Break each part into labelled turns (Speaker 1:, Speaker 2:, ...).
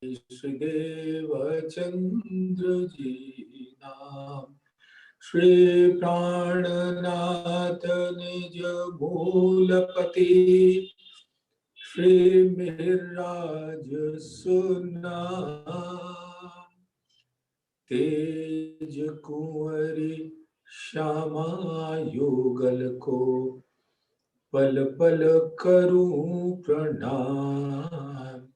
Speaker 1: श्रीदेव चंद्र जी नाम। श्री प्राणनाथ निज मूलपति श्री मिहिरराज सुनाम। तेज कुंवरी श्यामा युगल को पल पल करूं प्रणाम।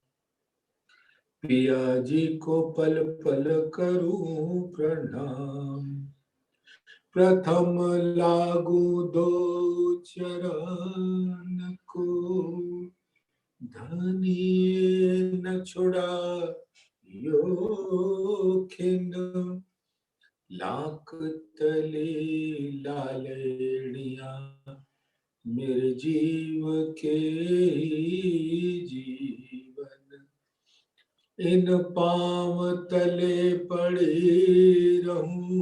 Speaker 1: पिया जी को पल पल करूं प्रणाम। प्रथम लागू दो चरण को धनिये न छुड़ा यो खिन। लाख तले लालेड़िया मेरे जीव के जीवन। इन पांव तले पड़े रहूं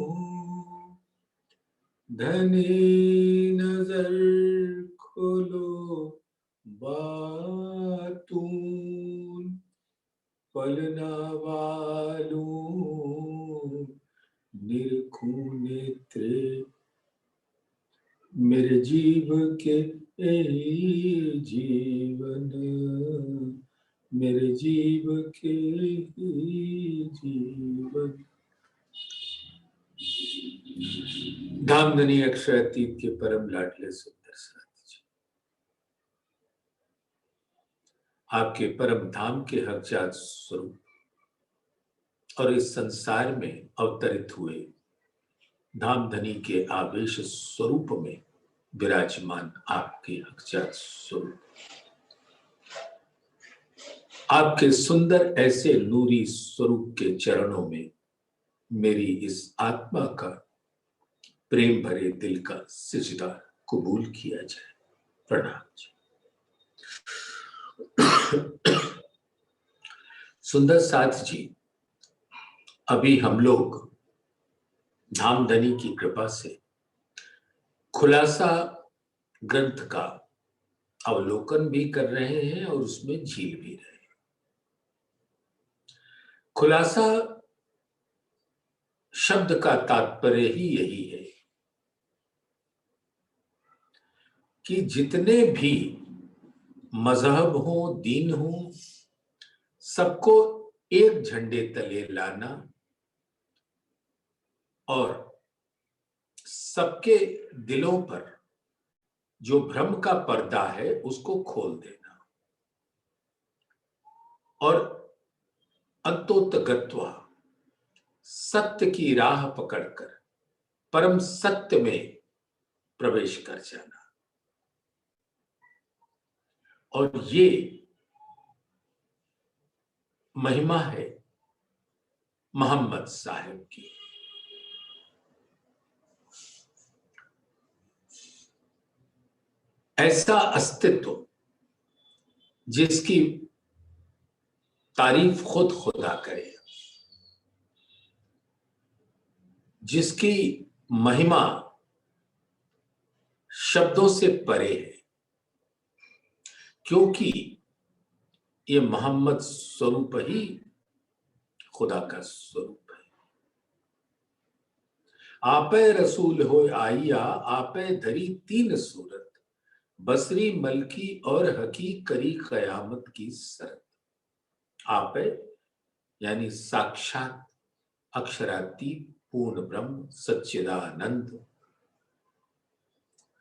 Speaker 1: धनी नजर खोलो बातून। पलना वालूं निरखूं नेत्रे मेरे जीव के जीवन। मेरे जीव के जीवन। धामधनी अक्षर अतीत के परम लाडले सुंदर साथ जी, आपके परम धाम के हकजात स्वरूप और इस संसार में अवतरित हुए धामधनी के आवेश स्वरूप में विराजमान आपके हकजात स्वरूप, आपके सुंदर ऐसे नूरी स्वरूप के चरणों में मेरी इस आत्मा का प्रेम भरे दिल का सिजदा कबूल किया जाए। प्रणाम जी। सुंदर साथ जी, अभी हम लोग धामधनी की कृपा से खुलासा ग्रंथ का अवलोकन भी कर रहे हैं और उसमें झील भी रहे हैं। खुलासा शब्द का तात्पर्य ही यही है कि जितने भी मजहब हो, दीन हो, सबको एक झंडे तले लाना और सबके दिलों पर जो भ्रम का पर्दा है उसको खोल देना और अंतोतगत्वा सत्य की राह पकड़कर परम सत्य में प्रवेश कर जाना। और ये महिमा है मोहम्मद साहब की। ऐसा अस्तित्व जिसकी तारीफ खुद खुदा करे, जिसकी महिमा शब्दों से परे है, क्योंकि ये मोहम्मद स्वरूप ही खुदा का स्वरूप है। आपे रसूल हो आइया, आपे धरी तीन सूरत, बसरी मलकी और हकी करी कयामत की सरत। आपे यानी साक्षात अक्षरातीत पूर्ण ब्रह्म सच्चिदानंद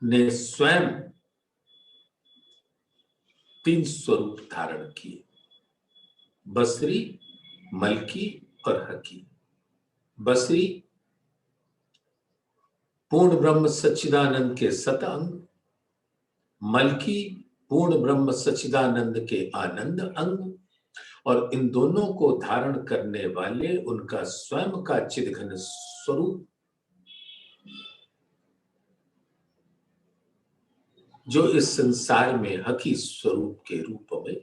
Speaker 1: ने स्वयं तीन स्वरूप धारण किए, बसरी, मलकी और हकी। बसरी पूर्ण ब्रह्म सच्चिदानंद के सत अंग, मलकी पूर्ण ब्रह्म सच्चिदानंद के आनंद अंग, और इन दोनों को धारण करने वाले उनका स्वयं का चिदघन स्वरूप जो इस संसार में हकी स्वरूप के रूप में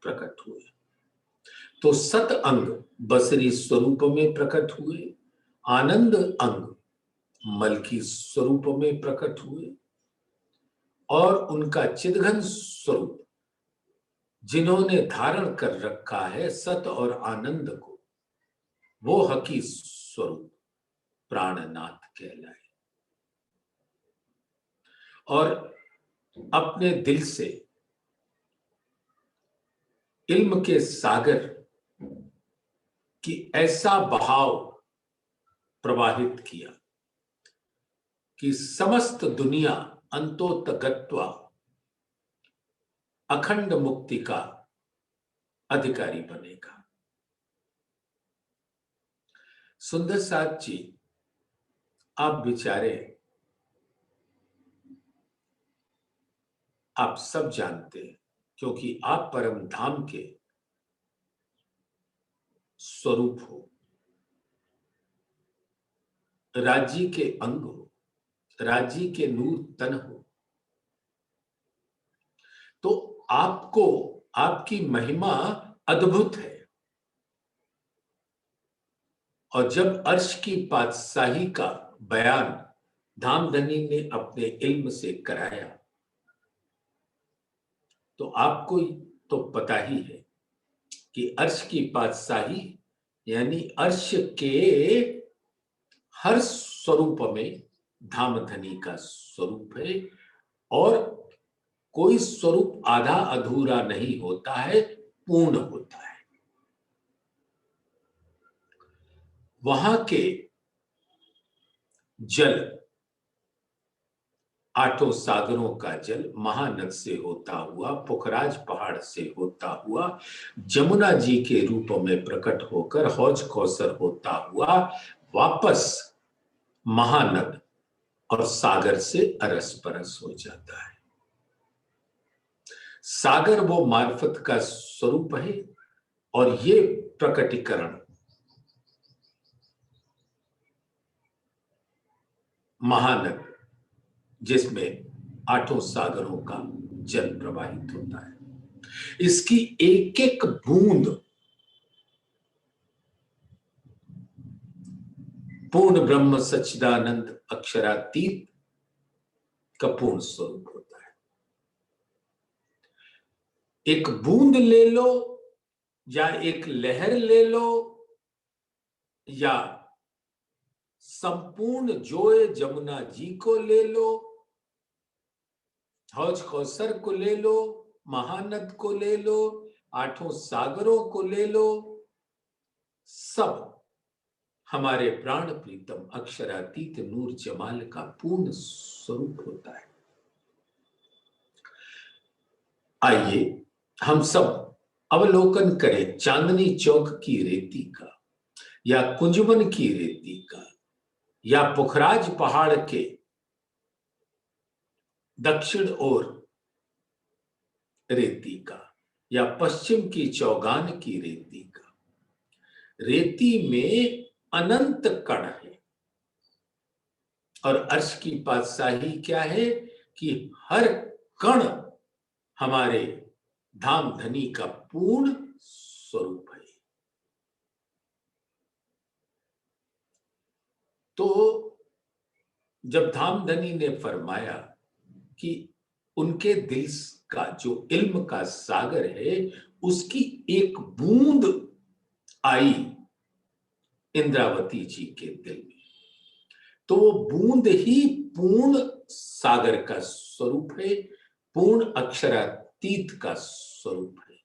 Speaker 1: प्रकट हुए। तो सत अंग बसरी स्वरूप में प्रकट हुए, आनंद अंग मलकी स्वरूप में प्रकट हुए और उनका चिदघन स्वरूप जिन्होंने धारण कर रखा है सत और आनंद को, वो हकी स्वरूप प्राणनाथ कहलाए। और अपने दिल से इल्म के सागर की ऐसा बहाव प्रवाहित किया कि समस्त दुनिया अंतोतगत्वा अखंड मुक्ति का अधिकारी बनेगा। सुंदर साथ जी, आप बेचारे, आप सब जानते हैं, क्योंकि आप परम धाम के स्वरूप हो, राज्य के अंग हो, राज्य के नूर तन हो, तो आपको, आपकी महिमा अद्भुत है। और जब अर्श की पातशाही का बयान धामधनी ने अपने इल्म से कराया, तो आपको तो पता ही है कि अर्श की पातशाही यानी अर्श के हर स्वरूप में धामधनी का स्वरूप है। और कोई स्वरूप आधा अधूरा नहीं होता है, पूर्ण होता है। वहां के जल, आठों सागरों का जल महानद से होता हुआ, पुखराज पहाड़ से होता हुआ, जमुना जी के रूप में प्रकट होकर हौज कौसर होता हुआ वापस महानद और सागर से अरस परस हो जाता है। सागर वो मार्फत का स्वरूप है और ये प्रकटीकरण महानद, जिसमें आठों सागरों का जल प्रवाहित होता है, इसकी एक एक बूंद पूर्ण ब्रह्म सच्चिदानंद अक्षरातीत का पूर्ण स्वरूप होता है। एक बूंद ले लो या एक लहर ले लो या संपूर्ण जोए जमुना जी को ले लो, हौज कौसर को ले लो, महानद को ले लो, आठों सागरों को ले लो, सब हमारे प्राण प्रीतम अक्षरातीत नूर जमाल का पूर्ण स्वरूप होता है। आइए हम सब अवलोकन करें चांदनी चौक की रेती का, या कुंजवन की रेती का, या पुखराज पहाड़ के दक्षिण ओर रेती का, या पश्चिम की चौगान की रेती का। रेती में अनंत कण है और अर्श की पातशाही क्या है कि हर कण हमारे धाम धनी का पूर्ण स्वरूप है। तो जब धामधनी ने फरमाया कि उनके दिल का जो इल्म का सागर है उसकी एक बूंद आई इंद्रावती जी के दिल में, तो वो बूंद ही पूर्ण सागर का स्वरूप है, पूर्ण अक्षरातीत का स्वरूप है।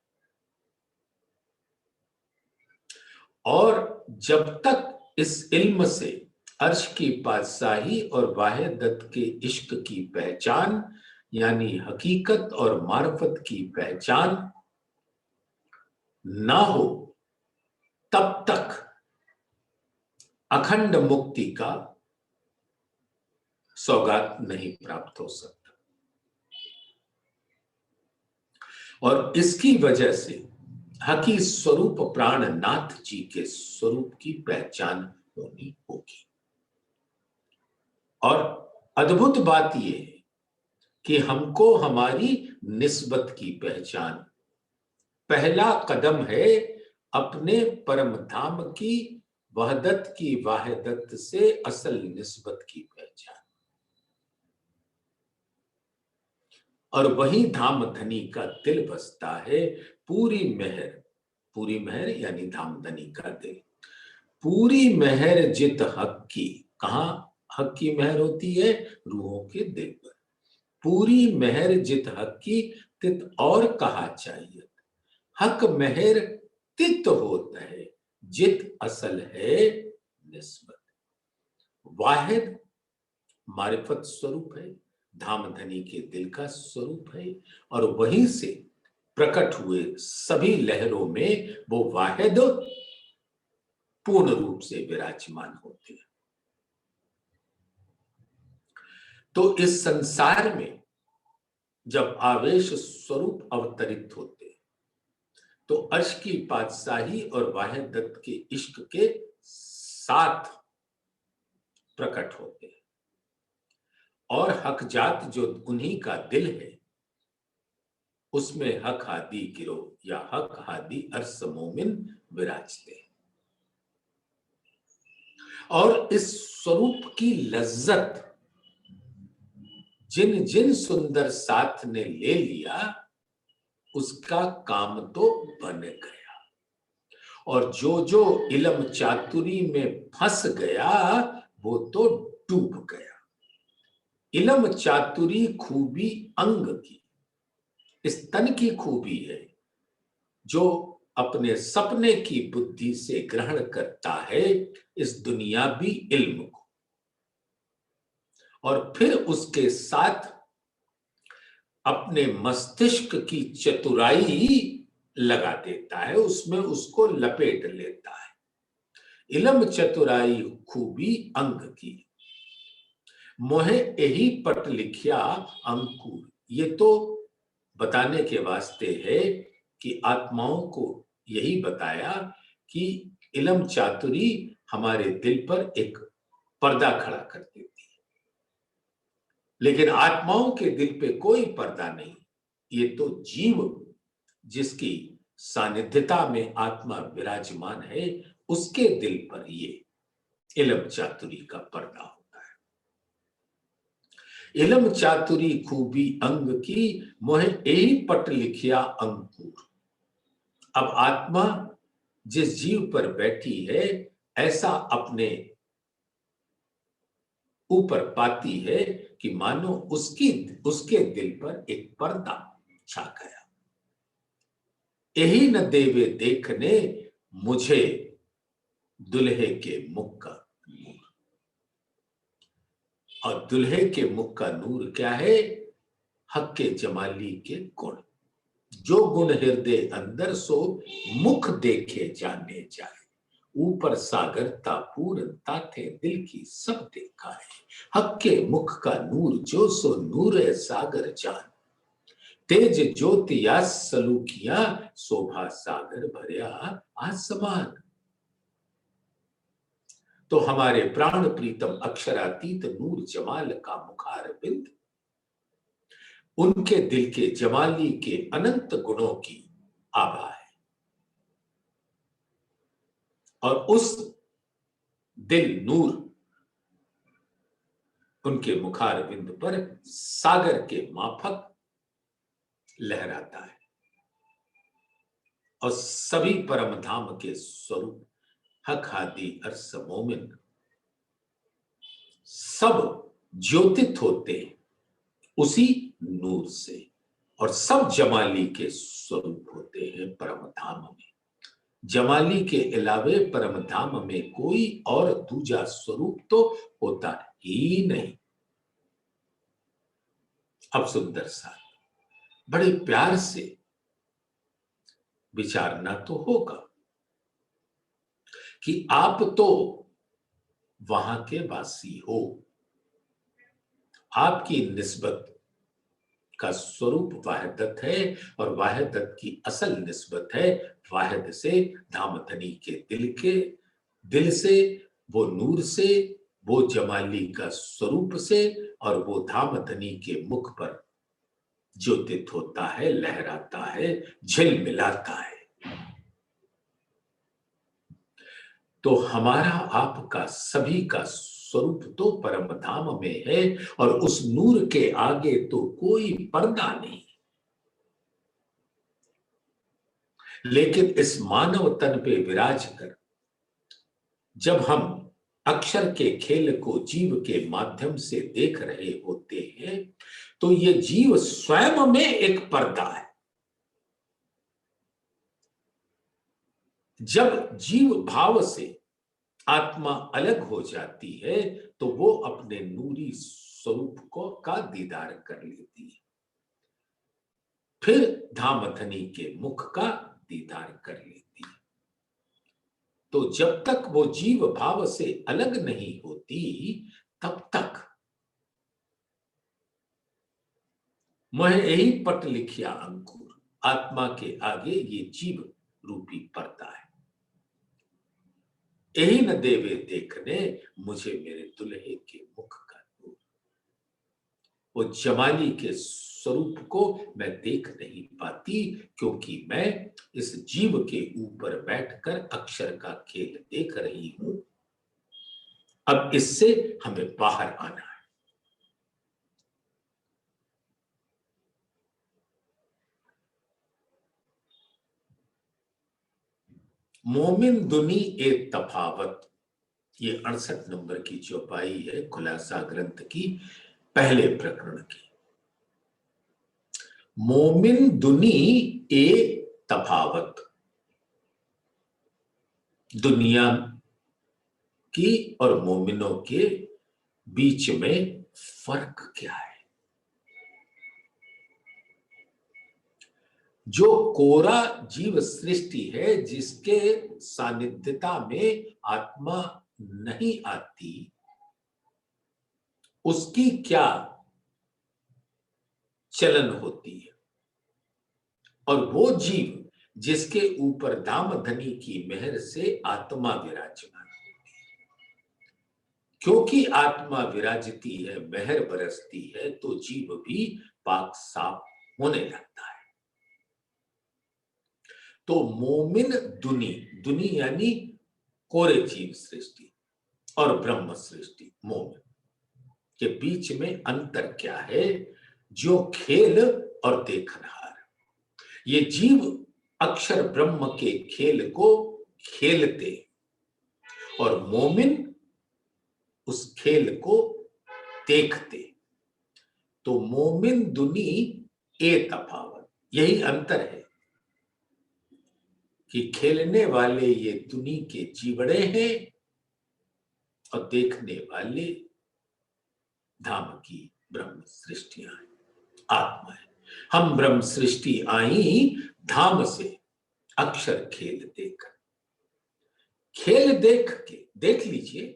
Speaker 1: और जब तक इस इल्म से अर्श की पातशाही और वाहे दत्त के इश्क की पहचान यानी हकीकत और मार्फत की पहचान ना हो, तब तक अखंड मुक्ति का सौगात नहीं प्राप्त हो सकता। और इसकी वजह से हकी स्वरूप प्राणनाथ जी के स्वरूप की पहचान होनी होगी। और अद्भुत बात यह है कि हमको हमारी निस्बत की पहचान, पहला कदम है अपने परम धाम की वहदत की वाहिदत से असल निस्बत की पहचान। और वही धाम धनी का दिल बसता है। पूरी मेहर यानी धाम धनी का दिल। पूरी मेहर जित हक की, कहां हक की मेहर होती है? रूहों के दिल पर। पूरी मेहर जित हक की, तित और कहा चाहिए। हक मेहर तित होत है, जित असल है निस्बत। वाहिद मारिफत स्वरूप है, धाम धनी के दिल का स्वरूप है, और वहीं से प्रकट हुए सभी लहरों में वो वाहिद पूर्ण रूप से विराजमान होते हैं। तो इस संसार में जब आवेश स्वरूप अवतरित होते हैं, तो अर्श की पातशाही और वाहिद दत्त के इश्क के साथ प्रकट होते हैं। और हक जात जो उन्हीं का दिल है, उसमें हक हादी गिरोह या हक हादी अर्श मोमिन विराजते हैं। और इस स्वरूप की लज्जत जिन जिन सुंदर साथ ने ले लिया, उसका काम तो बन गया। और जो जो इल्म चातुरी में फंस गया, वो तो डूब गया। इल्म चातुरी खूबी अंग की, इस तन की खूबी है, जो अपने सपने की बुद्धि से ग्रहण करता है इस दुनियावी इल्म को, और फिर उसके साथ अपने मस्तिष्क की चतुराई लगा देता है, उसमें उसको लपेट लेता है। इल्म चतुराई खूबी अंग की, मोहे यही पट लिखिया अंकुर। ये तो बताने के वास्ते है कि आत्माओं को यही बताया कि इल्म चातुरी हमारे दिल पर एक पर्दा खड़ा कर देती है, लेकिन आत्माओं के दिल पे कोई पर्दा नहीं। ये तो जीव जिसकी सानिध्यता में आत्मा विराजमान है, उसके दिल पर ये इल्म चातुरी का पर्दा होता है। इल्म चातुरी खूबी अंग की, मोहे यही पट लिखिया अंकुर। अब आत्मा जिस जीव पर बैठी है, ऐसा अपने ऊपर पाती है कि मानो उसके दिल पर एक पर्दा छा गया। यही न देवे देखने मुझे दुल्हे के मुख का नूर। और दुल्हे के मुख का नूर क्या है? हक के जमाली के गुण। जो गुण हृदय अंदर सो मुख देखे जाने जाए। ऊपर सागरता पूर्णता थे दिल की सब देखा है। हक के मुख का नूर जो सो नूर है सागर जान। तेज ज्योतिया सलूकिया शोभा सागर भरिया आसमान। तो हमारे प्राण प्रीतम अक्षरातीत नूर जमाल का मुखार बिंद, उनके दिल के जमाली के अनंत गुणों की आभा है। और उस दिल नूर उनके मुखार बिंद पर सागर के माफक लहराता है। और सभी परम धाम के स्वरूप हक हादी अर्श मोमिन सब ज्योतित होते हैं उसी नूर से, और सब जमाली के स्वरूप होते हैं परम धाम में। जमाली के अलावे परम धाम में कोई और दूजा स्वरूप तो होता ही नहीं। अब सुंदर सा बड़े प्यार से विचारना तो होगा कि आप तो वहां के वासी हो, आपकी निस्बत का स्वरूप वाहिदत है, और वाहिदत की असल निस्बत है वाहिद से, धामधनी के दिल से, वो नूर से, वो जमाली का स्वरूप से, और वो धामधनी के मुख पर ज्योतित होता है, लहराता है, झिलमिलाता है। तो हमारा आपका सभी का स्वरूप तो परम धाम में है और उस नूर के आगे तो कोई पर्दा नहीं। लेकिन इस मानव तन पे विराज कर जब हम अक्षर के खेल को जीव के माध्यम से देख रहे होते हैं तो ये जीव स्वयं में एक पर्दा है। जब जीव भाव से आत्मा अलग हो जाती है तो वो अपने नूरी स्वरूप को का दीदार कर लेती है, फिर धामधनी के मुख का दीदार कर लेती है। तो जब तक वो जीव भाव से अलग नहीं होती तब तक मोह यही पट लिखिया अंकुर, आत्मा के आगे ये जीव रूपी पर्दा है। यही न देवे देखने मुझे मेरे दुल्हे के मुख का नूर। वो जमाली के स्वरूप को मैं देख नहीं पाती क्योंकि मैं इस जीव के ऊपर बैठकर अक्षर का खेल देख रही हूं। अब इससे हमें बाहर आना है। मोमिन दुनी ए तफावत, ये 68 नंबर की चौपाई है खुलासा ग्रंथ की पहले प्रकरण की। मोमिन दुनी ए तफावत, दुनिया की और मोमिनों के बीच में फर्क क्या है? जो कोरा जीव सृष्टि है जिसके सानिध्यता में आत्मा नहीं आती, उसकी क्या चलन होती है। और वो जीव जिसके ऊपर धामधनी की मेहर से आत्मा विराजमान होती है, क्योंकि आत्मा विराजती है, मेहर बरसती है, तो जीव भी पाक साफ होने लगता है। तो मोमिन दुनी, दुनी यानी कोरे जीव सृष्टि और ब्रह्म सृष्टि, मोमिन के बीच में अंतर क्या है? जो खेल और देखनहार, ये जीव अक्षर ब्रह्म के खेल को खेलते और मोमिन उस खेल को देखते। तो मोमिन दुनी ए तफावत, यही अंतर है कि खेलने वाले ये दुनी के जीवड़े हैं और देखने वाले धाम की ब्रह्म सृष्टियां हैं, आत्मा है। हम ब्रह्म सृष्टि आई धाम से अक्षर खेल देकर, खेल देख के, देख लीजिए,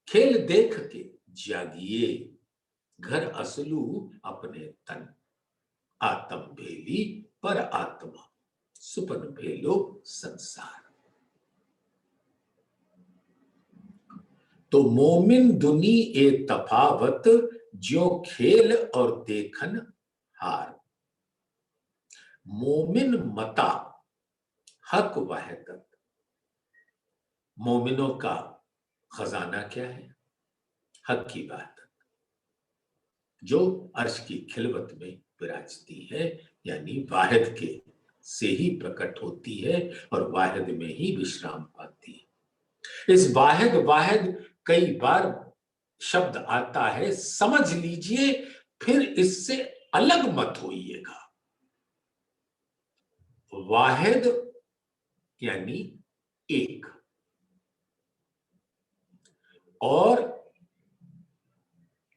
Speaker 1: खेल देख के जागिए, घर असलू अपने तन, आत्म भेली पर आत्मा, सुपन भेलो संसार। तो मोमिन दुनी ए तफावत, जो खेल और देखन हार। मोमिन मता हक वहदत, मोमिनों का खजाना क्या है? हक की बात, जो अर्श की खिलवत में विराजती है, यानी वाहिद के से ही प्रकट होती है और वाहिद में ही विश्राम पाती है। इस वाहिद वाहिद कई बार शब्द आता है, समझ लीजिए, फिर इससे अलग मत होइएगा। वाहिद यानी एक, और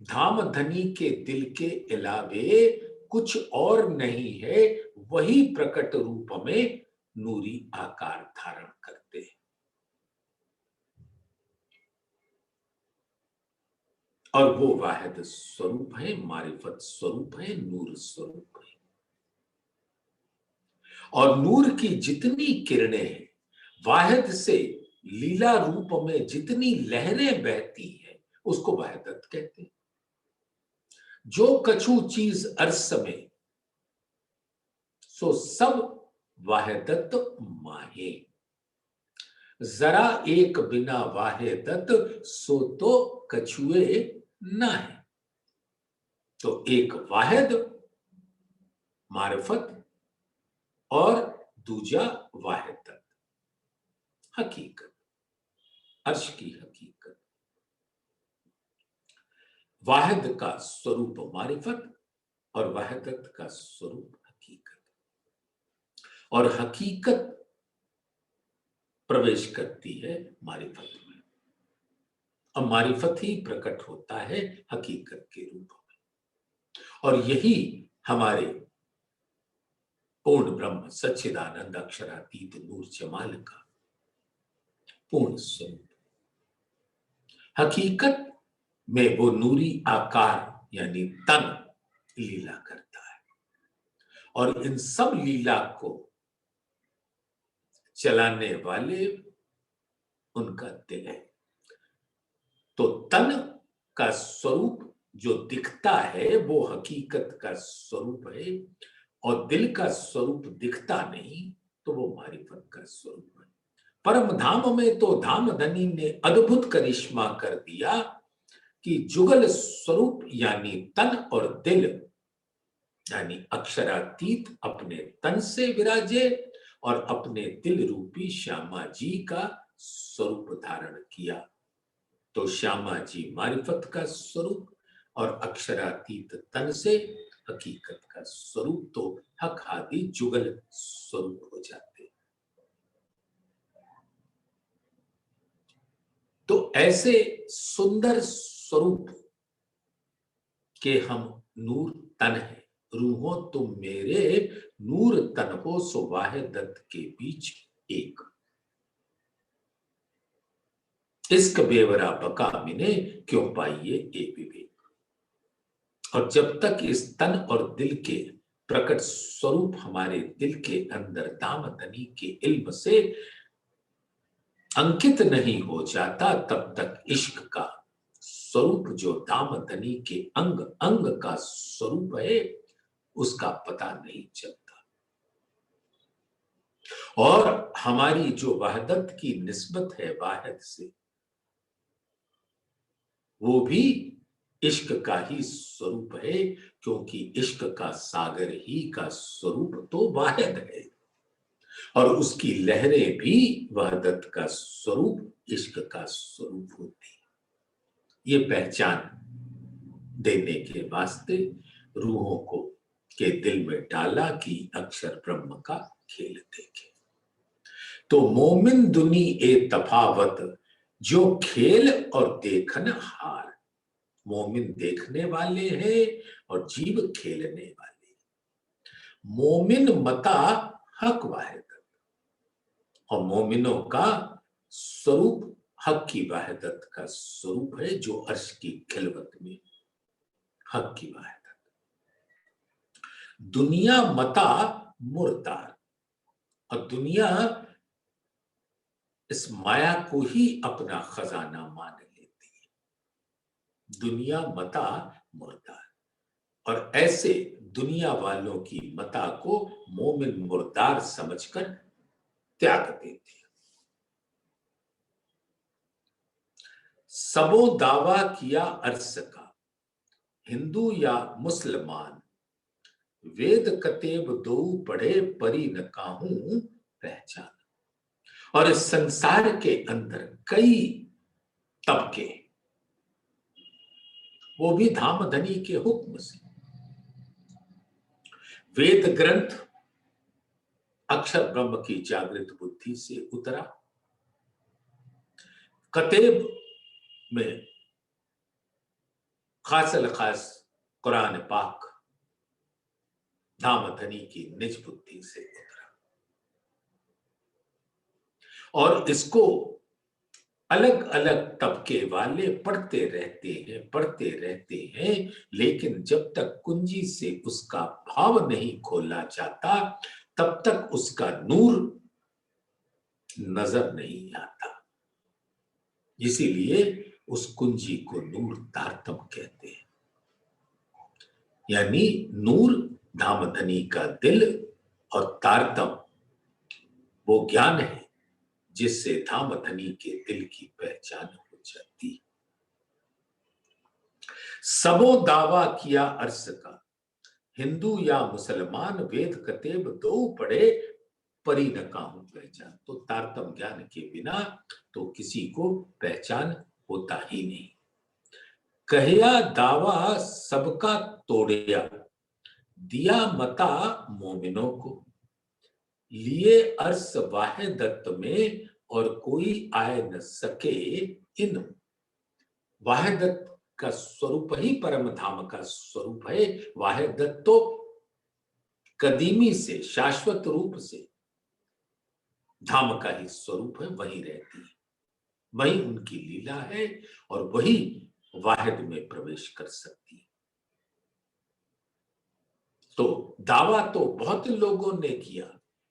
Speaker 1: धामधनी के दिल के अलावे कुछ और नहीं है, वही प्रकट रूप में नूरी आकार धारण करते हैं। और वो वाहिद स्वरूप है, मारिफत स्वरूप है, नूर स्वरूप है। और नूर की जितनी किरणें हैं, वाहिद से लीला रूप में जितनी लहरें बहती हैं, उसको वाहिदत कहते हैं। जो कछु चीज अर्स में सो सब वाहिदत माहे। जरा एक बिना वाहिदत सो तो कछुए ना है। तो एक वाहिद मारिफत और दूजा वाहिदत, हकीकत, अर्श की हकीकत। वाहिद का स्वरूप मारिफत और वाहिदत का स्वरूप हकीकत। और हकीकत प्रवेश करती है मारिफत में, और मारिफत ही प्रकट होता है हकीकत के रूप में। और यही हमारे पूर्ण ब्रह्म सच्चिदानंद अक्षरातीत नूर जमाल का पूर्ण स्वरूप। हकीकत में वो नूरी आकार यानी तन लीला करता है, और इन सब लीला को चलाने वाले उनका दिल है। तो तन का स्वरूप जो दिखता है वो हकीकत का स्वरूप है, और दिल का स्वरूप दिखता नहीं तो वो मारिफत का स्वरूप है। परम धाम में तो धाम धनी ने अद्भुत करिश्मा कर दिया कि जुगल स्वरूप यानी तन और दिल यानी अक्षरातीत अपने तन से विराजे और अपने दिल रूपी श्यामा जी का स्वरूप धारण किया। तो श्यामा जी मारिफत का स्वरूप और अक्षरातीत तन से हकीकत का स्वरूप, तो हक आदि जुगल स्वरूप हो जाते। तो ऐसे सुंदर स्वरूप के हम नूर तन है। रूहो तुम मेरे नूर तन हो सो वाहिदत के बीच एक। इश्क बेवरा बका मिने क्यों पाइए ए विवेक। और जब तक इस तन और दिल के प्रकट स्वरूप हमारे दिल के अंदर दामदनी के इल्म से अंकित नहीं हो जाता, तब तक इश्क का स्वरूप जो दामदनी के अंग अंग का स्वरूप है उसका पता नहीं चलता। और हमारी जो वहदत की निस्बत है वाहिद से, वो भी इश्क का ही स्वरूप है, क्योंकि इश्क का सागर ही का स्वरूप तो वाहिद है, और उसकी लहरें भी वहदत का स्वरूप इश्क का स्वरूप होती है। ये पहचान देने के वास्ते रूहों को के दिल में डाला कि अक्षर ब्रह्म का खेल देखे। तो मोमिन दुनी ए तफावत जो खेल और देखन हार। मोमिन देखने वाले हैं और जीव खेलने वाले। मोमिन मता हक वाहिदत, और मोमिनों का स्वरूप हक की वाहिदत का स्वरूप है, जो अर्श की खिलवत में हक की वाहिदत। दुनिया मता मुर्तार, और दुनिया इस माया को ही अपना खजाना मान लेती है। दुनिया मता मुर्तार, और ऐसे दुनिया वालों की मता को मोमिन मुर्दार समझकर त्याग देती है। सबो दावा किया अर्श का, हिंदू या मुसलमान, वेद कतेब दो पढ़े परी न काहूं पहचान। और इस संसार के अंदर कई तबके, वो भी धामधनी के हुक्म से। वेद ग्रंथ अक्षर ब्रह्म की जागृत बुद्धि से उतरा। कतेब में खासल खास कुरान पाक धामधनी की निज बुद्धि से उतरा, और इसको अलग अलग तबके वाले पढ़ते रहते हैं, लेकिन जब तक कुंजी से उसका भाव नहीं खोला जाता तब तक उसका नूर नजर नहीं आता। इसीलिए उस कुंजी को नूर तारतम कहते हैं। यानी नूर धामधनी का दिल और तारतम वो ज्ञान है जिससे धामधनी के दिल की पहचान हो जाती। सबो दावा किया अर्श का, हिंदू या मुसलमान वेद कतेब दो पढ़े, परी न काहू पहचान। तो तारतम ज्ञान के बिना तो किसी को पहचान होता ही नहीं। कहया दावा सबका तोड़िया, दिया मता मोमिनों को, लिए अर्श वाहिदत में और कोई आए न सके इन। वाहिदत का स्वरूप ही परम धाम का स्वरूप है। वाहिदत तो कदीमी से शाश्वत रूप से धाम का ही स्वरूप है, वही रहती है, वही उनकी लीला है और वही वाहिद में प्रवेश कर सकती है। तो दावा तो बहुत लोगों ने किया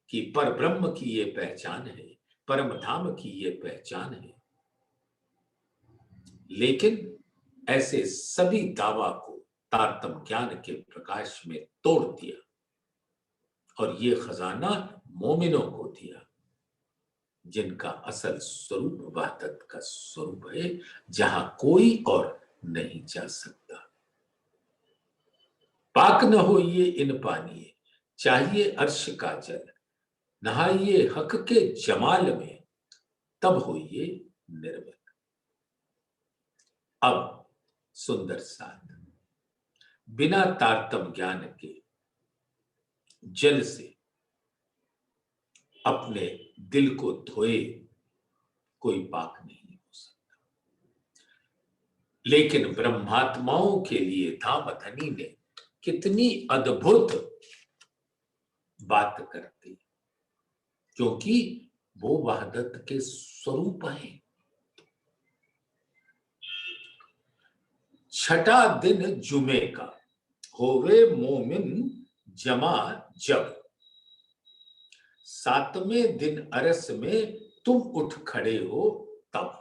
Speaker 1: कि पर ब्रह्म की ये पहचान है, परम धाम की ये पहचान है, लेकिन ऐसे सभी दावा को तारतम ज्ञान के प्रकाश में तोड़ दिया और ये खजाना मोमिनों को दिया, जिनका असल स्वरूप वहदत का स्वरूप है, जहां कोई और नहीं जा सकता। पाक न हो ये इन पानिए, चाहिए अर्श का जल, नहाइए हक के जमाल में, तब होइए निर्मल। अब सुंदर साथ, बिना तारतम ज्ञान के जल से अपने दिल को धोए कोई पाक नहीं हो सकता। लेकिन ब्रह्मात्माओं के लिए धामधनी ने कितनी अद्भुत बात करती, क्योंकि वो वहदत के स्वरूप है। छठा दिन जुमे का, होवे मोमिन जमा जब, सातवें दिन अरस में तुम उठ खड़े हो तब।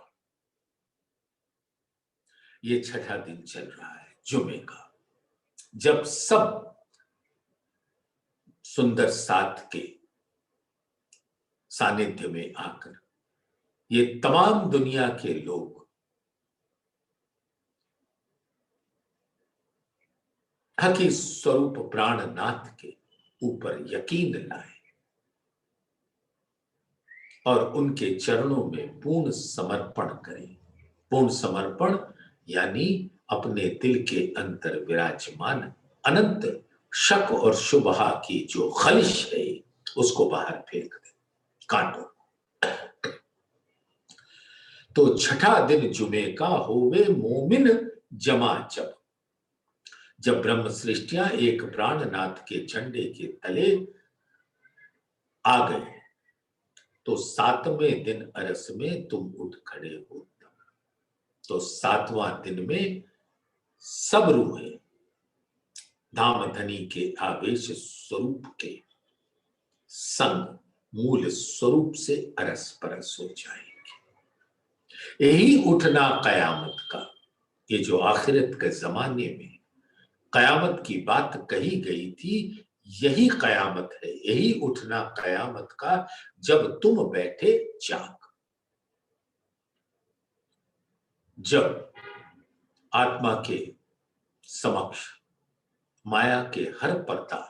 Speaker 1: ये छठा दिन चल रहा है जुमे का, जब सब सुंदर साथ के सानिध्य में आकर ये तमाम दुनिया के लोग हकी स्वरूप प्राणनाथ के ऊपर यकीन लाए और उनके चरणों में पूर्ण समर्पण करें। पूर्ण समर्पण यानी अपने दिल के अंदर विराजमान अनंत शक और शुबहा की जो खलिश है उसको बाहर फेंक दें, काटो। तो छठा दिन जुमे का, होवे मोमिन जमा जब, जब ब्रह्म सृष्टियां एक प्राणनाथ के झंडे के तले आ गए, तो सातवें दिन अरस में तुम उठ खड़े हो। तो सातवां दिन में सब रूहें धामधनी के आवेश स्वरूप के संग मूल स्वरूप से अरस परस हो जाएंगे। यही उठना कयामत का, ये जो आखिरत के जमाने में कयामत की बात कही गई थी, यही कयामत है। यही उठना कयामत का, जब तुम बैठे जाग। जब आत्मा के समक्ष माया के हर पर्दा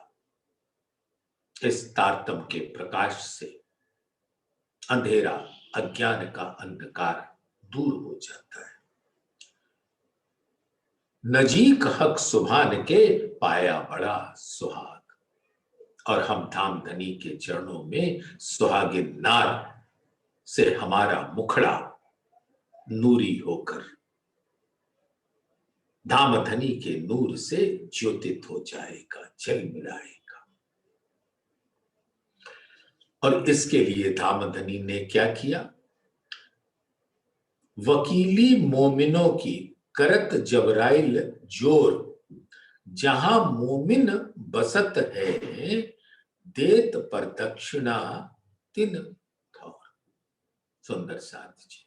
Speaker 1: इस तारतम के प्रकाश से अंधेरा, अज्ञान का अंधकार दूर हो जाता है। नजीक हक सुभान के, पाया बड़ा सुहाग। और हम धामधनी के चरणों में सुहागिन नार से हमारा मुखड़ा नूरी होकर धामधनी के नूर से ज्योतित हो जाएगा, जल मिलाएगा। और इसके लिए धामधनी ने क्या किया? वकीली मोमिनों की करत जबराइल जोर, जहां मोमिन बसत है, देत पर दक्षिणा तिन थौर। सुंदर साथ जी,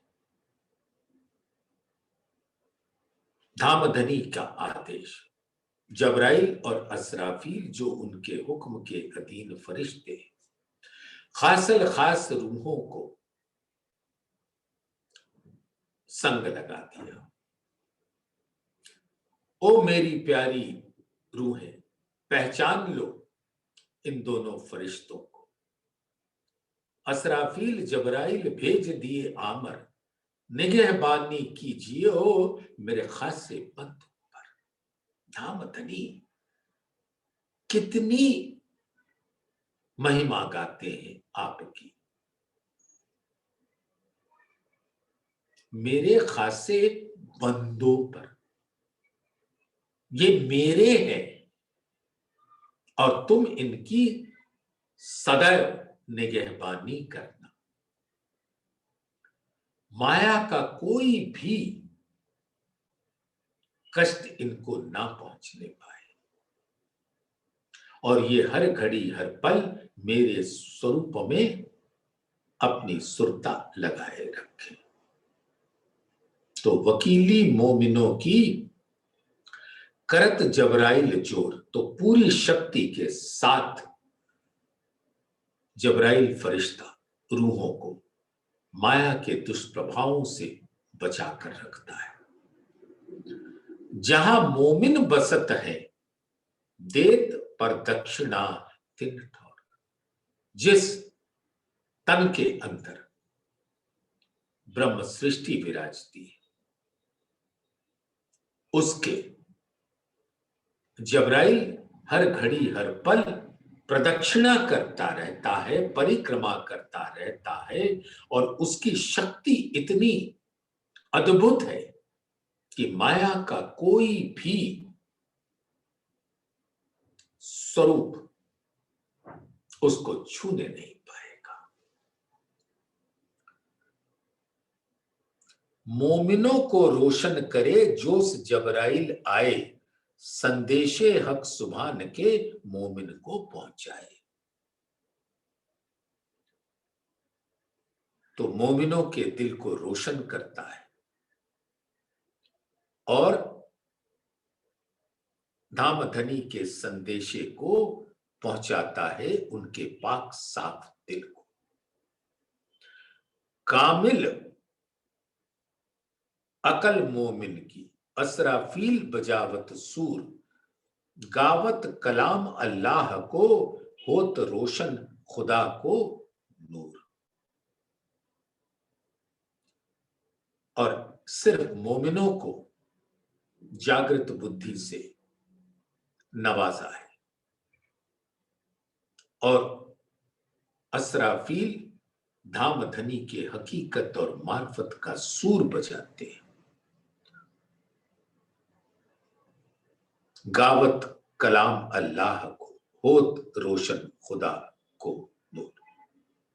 Speaker 1: धामधनी का आदेश, जबराइल और असराफील जो उनके हुक्म के अधीन फरिश्ते, खासल खास रूहों को संग लगा दिया। ओ मेरी प्यारी रूहें, पहचान लो इन दोनों फरिश्तों को। असराफील जबराइल भेज दिए आमर, निगहबानी कीजिए ओ मेरे खासे बंदों पर। धामधनी कितनी महिमा गाते हैं आपकी, मेरे खासे बंदों पर। ये मेरे हैं और तुम इनकी सदैव निगहबानी करना। माया का कोई भी कष्ट इनको ना पहुंचने पाए और ये हर घड़ी हर पल मेरे स्वरूप में अपनी सुरता लगाए रखें। तो वकीली मोमिनों की करत जबराइल जोर, तो पूरी शक्ति के साथ जबराइल फरिश्ता रूहों को माया के दुष्प्रभावों से बचाकर रखता है। जहां मोमिन बसत है देत पर दक्षिणा तिन ठौर, जिस तन के अंदर ब्रह्म सृष्टि विराजती है उसके जबराइल हर घड़ी हर पल प्रदक्षिणा करता रहता है, परिक्रमा करता रहता है और उसकी शक्ति इतनी अद्भुत है कि माया का कोई भी स्वरूप उसको छूने नहीं पाएगा। मोमिनों को रोशन करे जोश जबराइल आए, संदेशे हक सुभान के मोमिन को पहुंचाए। तो मोमिनों के दिल को रोशन करता है और धामधनी के संदेशे को पहुंचाता है उनके पाक साफ दिल को। कामिल अकल मोमिन की असराफील बजावत सूर, गावत कलाम अल्लाह को होत रोशन खुदा को नूर। और सिर्फ मोमिनों को जागृत बुद्धि से नवाजा है और असराफील धामधनी के हकीकत और मार्फत का सूर बजाते हैं। गावत कलाम अल्लाह को होत रोशन खुदा को नूर,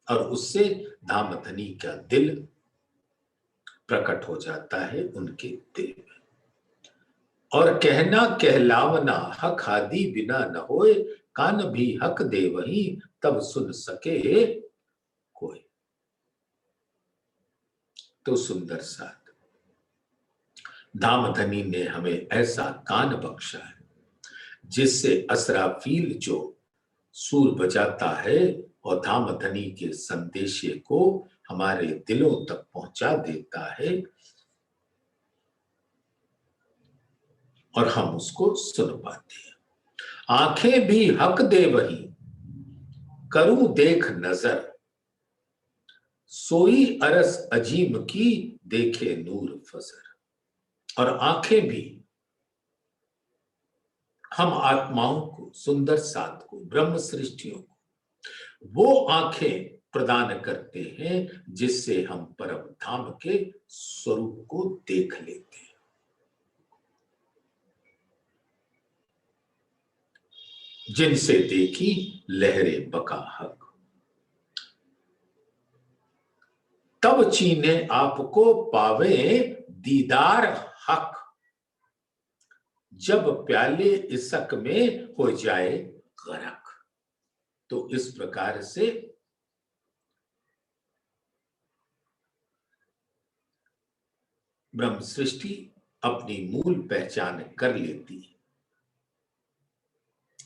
Speaker 1: और उससे धामधनी का दिल प्रकट हो जाता है उनके दिल में। और कहना कहलावना हक हादी बिना न होए, कान भी हक दे वही तब सुन सके कोई। तो सुंदर साथ धामधनी ने हमें ऐसा कान बख्शा है जिससे असराफील जो सूर बजाता है और धामधनी के संदेशे को हमारे दिलों तक पहुंचा देता है और हम उसको सुन पाते हैं। आंखें भी हक दे वही करूं देख नजर, सोई अरस अजीम की देखे नूर फजर। और आंखें भी हम आत्माओं को, सुंदर साथ को, ब्रह्म सृष्टियों को वो आंखें प्रदान करते हैं जिससे हम परम धाम के स्वरूप को देख लेते हैं। जिनसे देखी लहरे बका हक, तब चीने आपको पावे दीदार हक, जब प्याले इसक में हो जाए गरक। तो इस प्रकार से ब्रह्म सृष्टि अपनी मूल पहचान कर लेती है।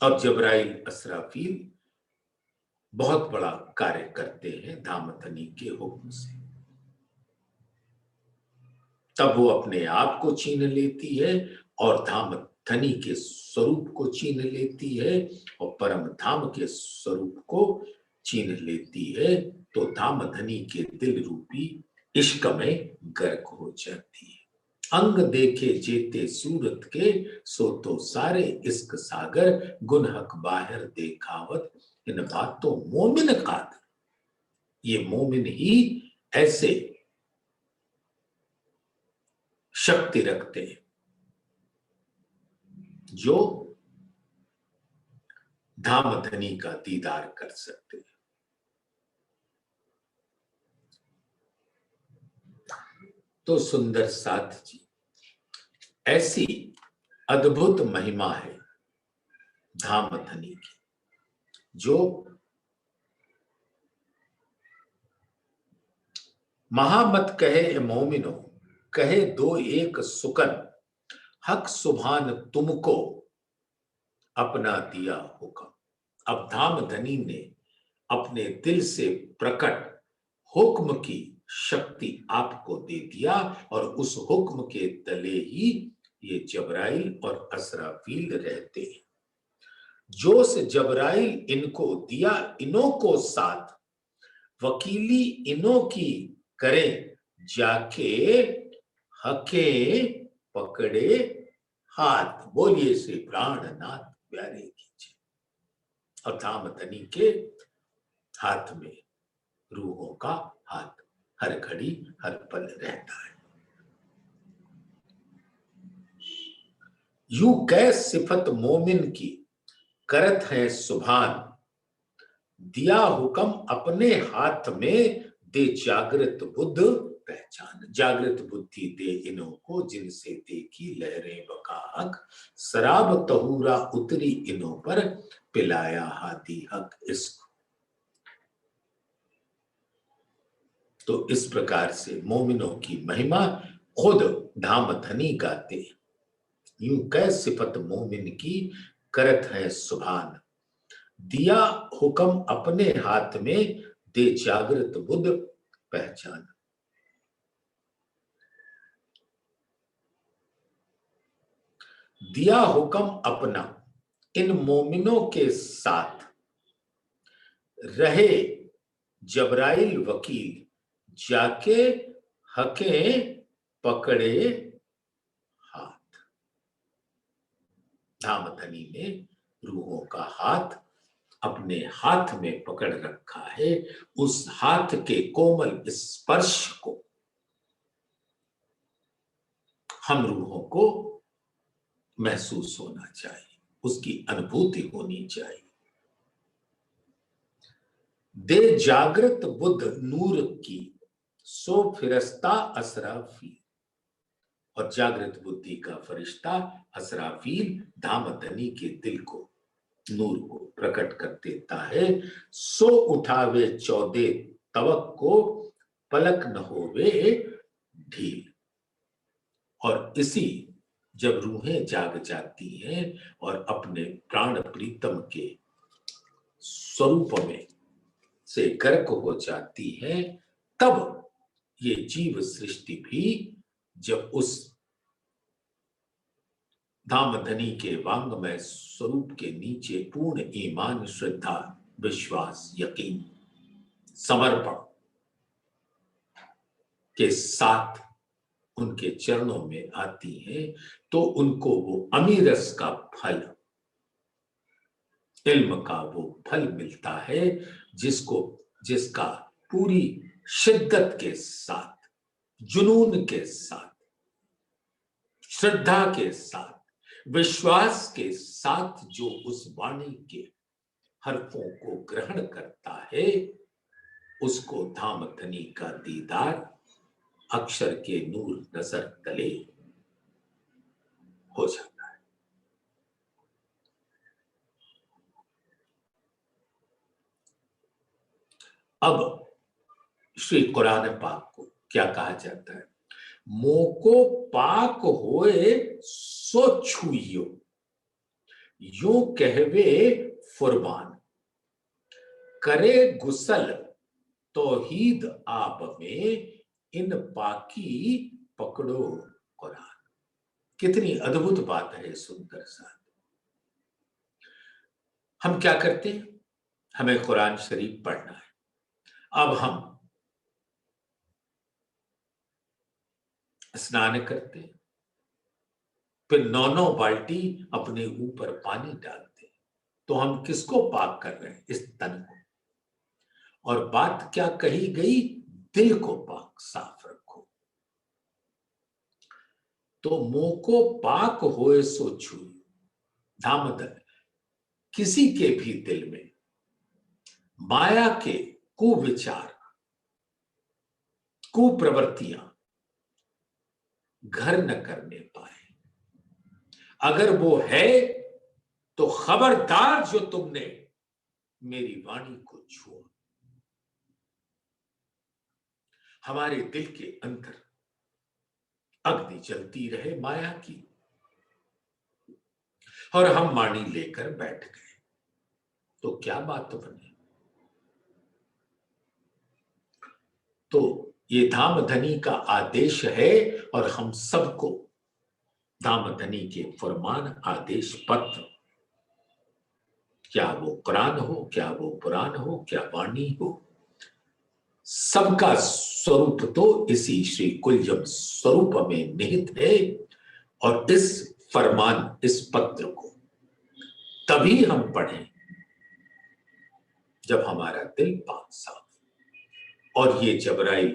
Speaker 1: अब जबराइल असराफील बहुत बड़ा कार्य करते हैं धामधनी के हुक्म से। तब वो अपने आप को छीन लेती है और धाम धनी के स्वरूप को छीन लेती है और परम धाम के स्वरूप को छीन लेती है, तो धाम धनी के दिल रूपी इश्क में गर्क हो जाती है। अंग देखे जेते सूरत के, सो तो सारे इश्क सागर, गुन हक बाहर देखावत, इन बातों मोमिन कादर। ये मोमिन ही ऐसे शक्ति रखते हैं जो धाम धनी का दीदार कर सकते हैं। तो सुंदर साथ जी, ऐसी अद्भुत महिमा है धाम धनी की, जो महामत कहे मोमिनो, कहे दो एक सुकन, हक सुभान तुमको अपना दिया हुक्म। अब धाम धनी ने अपने दिल से प्रकट हुक्म की शक्ति आपको दे दिया और उस हुक्म के तले ही ये जबराइल और असराफील रहते हैं। जोश जबराइल इनको दिया, इन्हों को साथ, वकीली इन्हों की करें, जाके हके पकड़े हाथ। बोलिए श्री प्राणनाथ प्यारे कीजिए। और धाम धनी के हाथ में रूहों का हाथ हर घड़ी हर पल रहता है। यू कै सिफत मोमिन की करत है सुभान, दिया हुक्म अपने हाथ में, दे जागृत बुद्ध पहचान। जागृत बुद्धि दे इन्हों को, जिनसे देखी लहरें बकाहक, शराब तहूरा उतरी इन्हों पर, पिलाया हाथी हक इश्क। तो इस प्रकार से मोमिनों की महिमा खुद धाम धनी गाते। यूं कै सिफत मोमिन की करत है सुभान, दिया हुक्म अपने हाथ में, दे जागृत बुद्ध पहचान। दिया हुक्म अपना इन मोमिनों के साथ, रहे जबराइल वकील, जाके हके पकड़े हाथ। धाम धनी ने रूहों का हाथ अपने हाथ में पकड़ रखा है। उस हाथ के कोमल स्पर्श को हम रूहों को महसूस होना चाहिए, उसकी अनुभूति होनी चाहिए। दे जागृत बुद्ध नूर की, सो फिरस्ता असराफील। और जागृत बुद्धि का फरिश्ता असराफील धाम धनी के दिल को, नूर को प्रकट कर देता है। सो उठावे 14 तवक को, पलक न होवे ढील। और इसी जब रूहें जाग जाती हैं और अपने प्राण प्रीतम के स्वरूप में से गर्क हो जाती है, तब ये जीव सृष्टि भी जब उस धाम धनी के वांगमय स्वरूप के नीचे पूर्ण ईमान, श्रद्धा, विश्वास, यकीन, समर्पण के साथ उनके चरणों में आती है, तो उनको वो अमीरस का फल, इल्म का वो फल मिलता है, जिसका पूरी शिद्दत के साथ, जुनून के साथ, श्रद्धा के साथ, विश्वास के साथ जो उस वाणी के हरफों को ग्रहण करता है, उसको धाम धनी का दीदार अक्षर के नूर नजर तले हो जाता है। अब श्री कुरान पाक को क्या कहा जाता है? मोको पाक होए सो छुइयो, यूं कहवे फुरबान, करे गुसल तौहीद आब में, इन पाकी पकड़ो कुरान। कितनी अद्भुत बात है, सुनकर साथ हम क्या करते हैं, हमें कुरान शरीफ पढ़ना है। अब हम स्नान करते हैं, फिर 9 बाल्टी अपने ऊपर पानी डालते हैं। तो हम किसको पाक कर रहे हैं? इस तन को। और बात क्या कही गई? दिल को पाक साफ रखो। तो मुंह को पाक होए सो छुई। धामधन किसी के भी दिल में माया के कुविचार, कुप्रवृत्तियां घर न करने पाए। अगर वो है तो खबरदार जो तुमने मेरी वाणी को छुआ। हमारे दिल के अंदर अग्नि जलती रहे माया की, और हम वाणी लेकर बैठ गए, तो क्या बात बनी? तो ये धामधनी का आदेश है, और हम सबको धामधनी के फरमान, आदेश पत्र, क्या वो कुरान हो, क्या वो पुराण हो, क्या वाणी हो, सबका स्वरूप तो इसी श्री कुलजम स्वरूप में निहित है। और इस फरमान, इस पत्र को तभी हम पढ़ें जब हमारा दिल पाक साफ। और ये जबराइल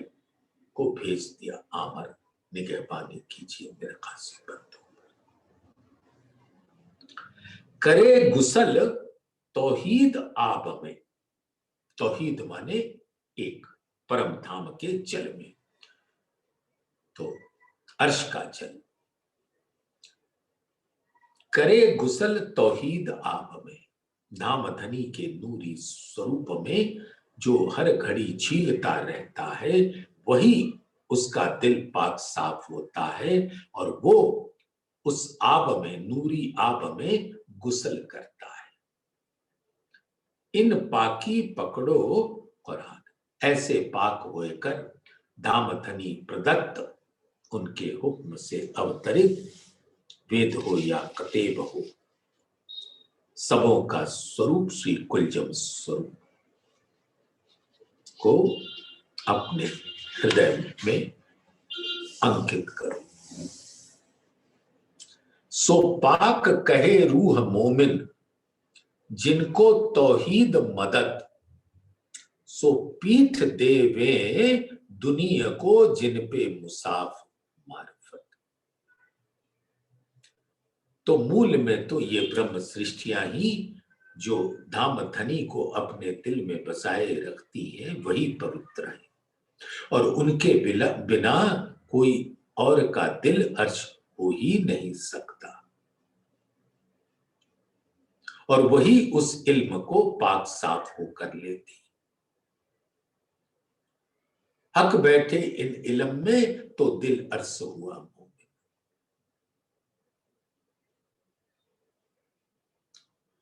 Speaker 1: को भेज दिया, आमर निगहबानी कीजिए मेरे खासी बंदों पर। करे गुसल तौहीद आब में। तौहीद माने एक, परम धाम के जल में। तो अर्श का जल। करे गुसल तौहीद आब में। धामधनी के नूरी स्वरूप में जो हर घड़ी झीलता रहता है, वही उसका दिल पाक साफ होता है, और वो उस आब में, नूरी आब में गुसल करता है। इन पाकी पकड़ो कुरान। ऐसे पाक होकर धामधनी प्रदत्त उनके हुक्म से अवतरित वेद हो या कतेब हो, सबों का स्वरूप श्री कुलजम स्वरूप को अपने हृदय में अंकित करो। सो पाक कहे रूह मोमिन, जिनको तौहीद मदद। सो पीठ देवे दुनिया को, जिन पे मुसाफ मार्फत। तो मूल में तो ये ब्रह्म सृष्टियां ही जो धामधनी को अपने दिल में बसाए रखती हैं, वही पवित्र है। और उनके बिना कोई और का दिल अर्श हो ही नहीं सकता। और वही उस इल्म को पाक साफ होकर लेती। हक बैठे इन इल्म में तो दिल अर्श हुआ मोमिन।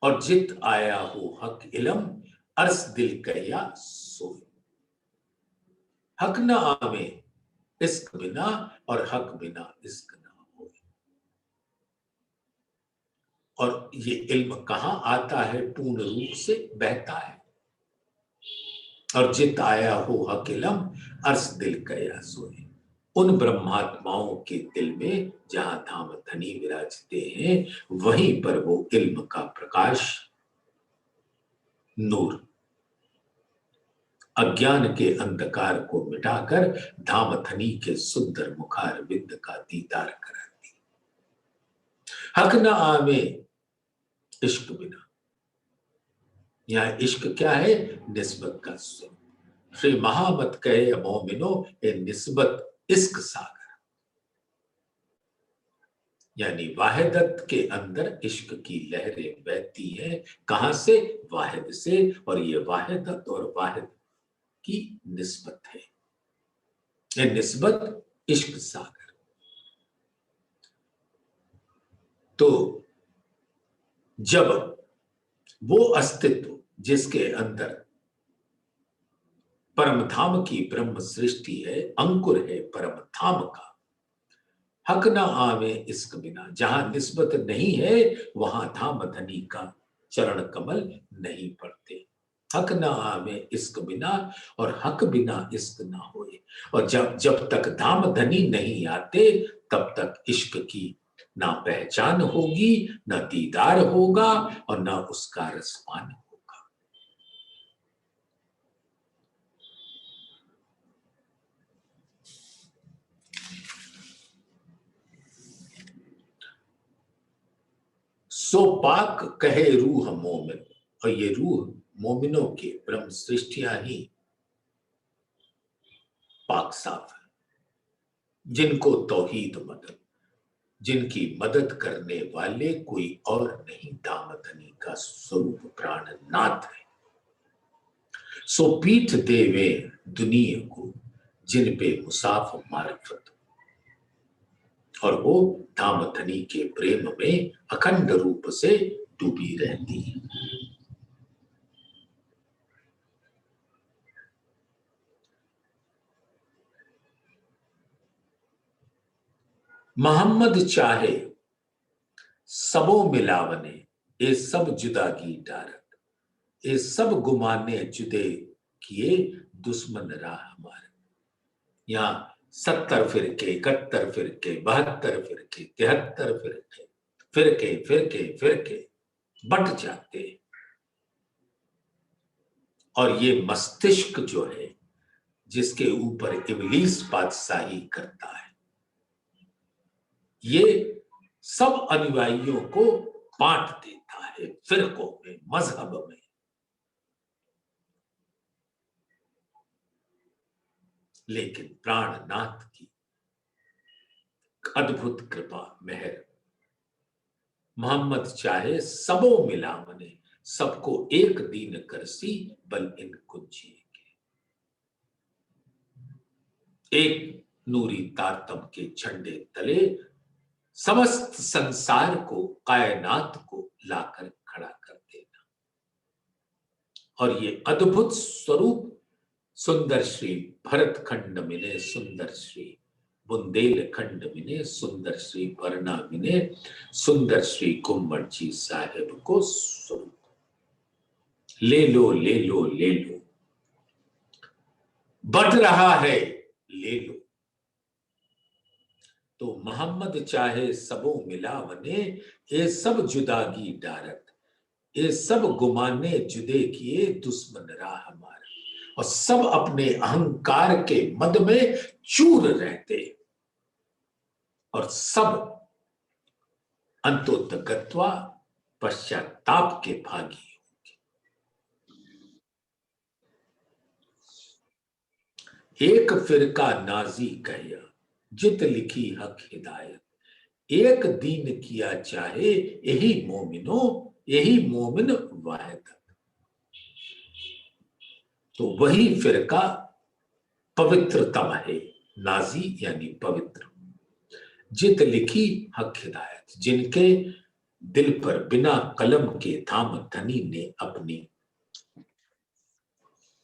Speaker 1: और जित आया हो हक इल्म, अर्श दिल कया सोए। हक न आवे इश्क बिना, और हक बिना इश्क ना हो। और ये इल्म कहां आता है? पूर्ण रूप से बहता है। और जित आया हो हक इल्म, अर्श दिल कया सोए। उन ब्रह्मात्माओं के दिल में जहां धामधनी विराजते हैं, वहीं पर वो इल्म का प्रकाश, नूर, अज्ञान के अंधकार को मिटाकर धामधनी के सुंदर मुखार विंद का दीदार कराती। हक न आवे इश्क बिना। यहां इश्क क्या है? निस्बत का स्वरूप। श्री महामत कहे मोमिनो, ए निस्बत इश्क सागर। यानी वाहिदत के अंदर इश्क की लहरें बहती हैं। कहां से? वाहिद से। और ये वाहिदत और वाहिद की निस्बत है, ये निस्बत इश्क सागर। तो जब वो अस्तित्व जिसके अंदर परम धाम की ब्रह्म सृष्टि है, अंकुर है परम धाम का, हक न आवे इश्क बिना। जहां निस्बत नहीं है वहां धाम धनी का चरण कमल नहीं पड़ते। हक न आवे इश्क बिना, और हक बिना इश्क ना होए। और जब जब तक धाम धनी नहीं आते तब तक इश्क की ना पहचान होगी, ना दीदार होगा, और ना उसका रसपान होगा। सो पाक कहे रूह मोमिन, और ये रूह मोमिनों के ब्रह्म सृष्टियां ही पाक साफ है, जिनको तौहीद मदद, जिनकी मदद करने वाले कोई और नहीं, दामधनी का स्वरूप प्राणनाथ है। सो पीठ देवे दुनिया को, जिन पे मुसाफ मार्फत, और वो दामधनी के प्रेम में अखंड रूप से डूबी रहती है। मोहम्मद चाहे सबो मिलावने, ये सब जुदागी डारत, ये सब गुमाने जुदे किए दुश्मन राह हमारे। यहाँ 70 फिरके, 71 फिरके, 72 फिरके, 73 फिरके, फिरके फिरके फिरके बंट जाते हैं। और ये मस्तिष्क जो है, जिसके ऊपर इब्लीस बादशाही करता है, ये सब अनुयायियों को बांट देता है फिरकों में, मजहब में। लेकिन प्राणनाथ की अद्भुत कृपा मेहर, मोहम्मद चाहे सबो मिलावने, सबको एक दीन करसी बल इन कुंजिए के। एक नूरी तारतम के झंडे तले समस्त संसार को, कायनात को लाकर खड़ा कर देना। और ये अद्भुत स्वरूप सुंदर श्री भरत खंड मिले, सुंदर श्री बुंदेलखंड मिले, सुंदर श्री बरना मिले, सुंदर श्री कुंवर जी साहेब को स्वरूप। ले लो ले लो ले लो, बढ़ रहा है ले लो। तो मोहम्मद चाहे सबो मिलावने, ये सब जुदागी डारत, ये सब गुमाने जुदे किए दुश्मन राह हमारे। और सब अपने अहंकार के मद में चूर रहते, और सब अंतोतगत्वा पश्चाताप के भागी होंगे। एक फिरका नाजी कहया, जित लिखी हक हिदायत, एक दीन किया चाहे यही मोमिनो, यही मोमिन वाहिद। तो वही फिरका पवित्रतम है, नाजी यानी पवित्र। जित लिखी हक हिदायत, जिनके दिल पर बिना कलम के धाम धनी ने अपनी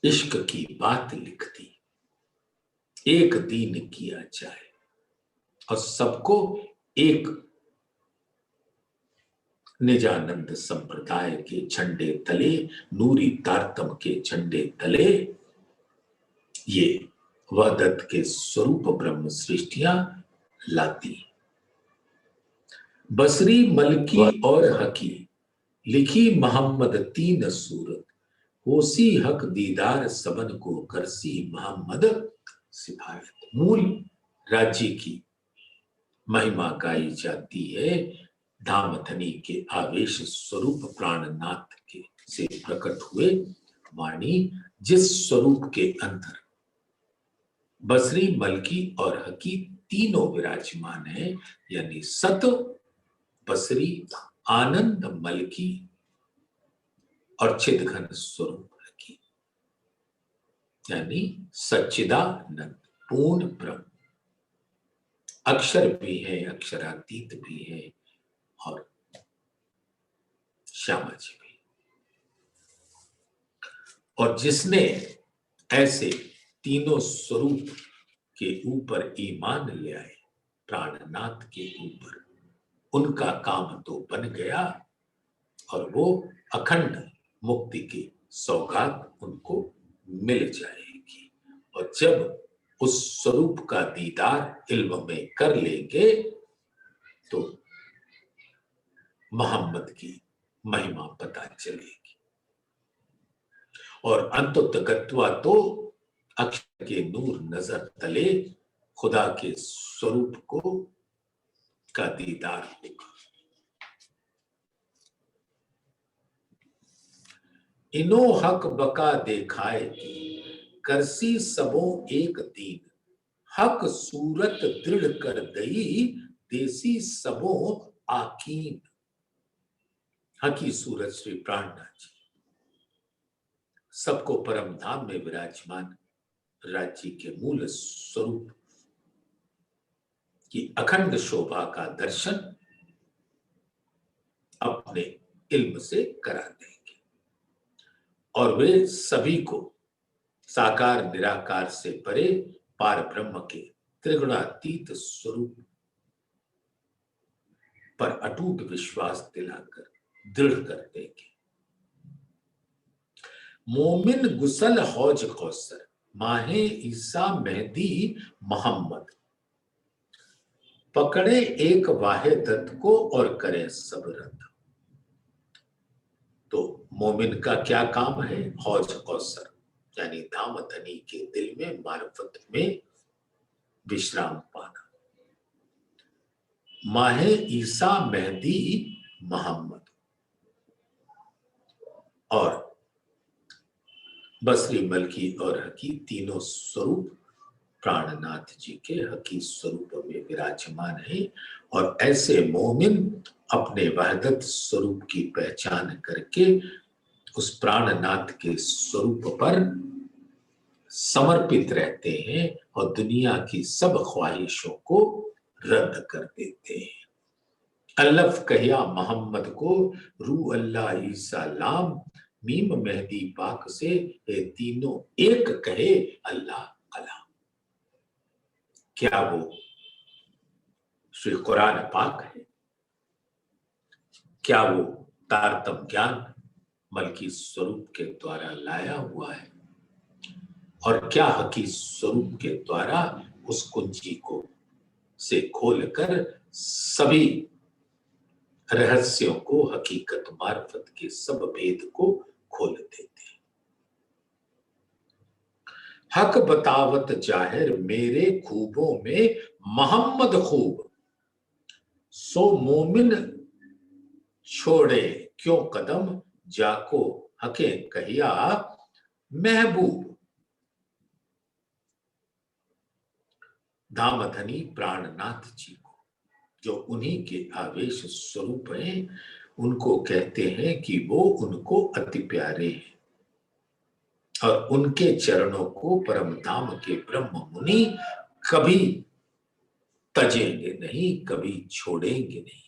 Speaker 1: इश्क की बात लिख दी। एक दीन किया जाए, और सबको एक निजानंद संप्रदाय के झंडे तले, नूरी तारतम के झंडे तले, ये वहदत के स्वरूप ब्रह्म सृष्टियां लाती। बसरी, मलकी और हकी लिखी मोहम्मद तीन सूरत, होसी हक दीदार सबन को करसी मोहम्मद सिफायत। मूल राज्य की महिमा गाई जाती है धामधनी के आवेश स्वरूप प्राणनाथ के से प्रकट हुए वाणी, जिस स्वरूप के अंदर बसरी, मलकी और हकी तीनों विराजमान है, यानी सत, बसरी, आनंद, मलकी और चिदघन स्वरूप हकी, यानी सच्चिदानंद पूर्ण ब्रह्म। अक्षर भी है, अक्षरातीत भी है, और श्यामा जी भी। और जिसने ऐसे तीनों स्वरूप के ऊपर ईमान ले आए, प्राणनाथ के ऊपर। उनका काम तो बन गया और वो अखंड मुक्ति की सौगात उनको मिल जाएगी। और जब उस स्वरूप का दीदार इल्म में कर लेंगे तो मोहम्मद की महिमा पता चलेगी। और अंततः तो अक्षर के नूर नजर तले खुदा के स्वरूप को का दीदार होगा। इनो हक बका देखाए की करसी सबो एक दीन, हक सूरत दृढ़ कर दई देसी सबो आकीन। हकी सूरत श्री प्राणनाथ जी सबको परम धाम में विराजमान राज्य के मूल स्वरूप की अखंड शोभा का दर्शन अपने इल्म से करा देंगे और वे सभी को साकार निराकार से परे पार ब्रह्म के त्रिगुणातीत स्वरूप पर अटूट विश्वास दिलाकर दृढ़ कर देंगे। मोमिन गुसल हौज कौसर माहे ईसा मेहदी मोहम्मद, पकड़े एक वाहिदत को और करें सब रद्द। तो मोमिन का क्या काम है? हौज कौसर यानी धाम धनी के दिल में मार्फत में विश्राम पाना। माहे ईसा मेहदी मोहम्मद और बसरी मलकी और हकी तीनों स्वरूप प्राणनाथ जी के हकी स्वरूप में विराजमान है। और ऐसे मोमिन अपने वहदत स्वरूप की पहचान करके उस प्राणनाथ के स्वरूप पर समर्पित रहते हैं और दुनिया की सब ख्वाहिशों को रद्द कर देते हैं। अल्लफ कहिया मोहम्मद को रू अल्लाह ईसा लाम, मीम मेहदी पाक से ये तीनों एक कहे अल्लाह अल्लाह। क्या वो श्री कुरान पाक है? क्या वो तारतम ज्ञान मलकी स्वरूप के द्वारा लाया हुआ है? और क्या हकी स्वरूप के द्वारा उस कुंजी को से खोलकर सभी रहस्यों को, हकीकत मार्फत के सब भेद को खोल देते हैं। हक बतावत जाहिर मेरे खूबों में मोहम्मद खूब, सो मोमिन छोड़े क्यों कदम जाको हके कहिया महबूब। धामधनी प्राणनाथ जी को जो उन्हीं के आवेश स्वरूप हैं, उनको कहते हैं कि वो उनको अति प्यारे हैं और उनके चरणों को परम धाम के ब्रह्म मुनि कभी तजेंगे नहीं, कभी छोड़ेंगे नहीं।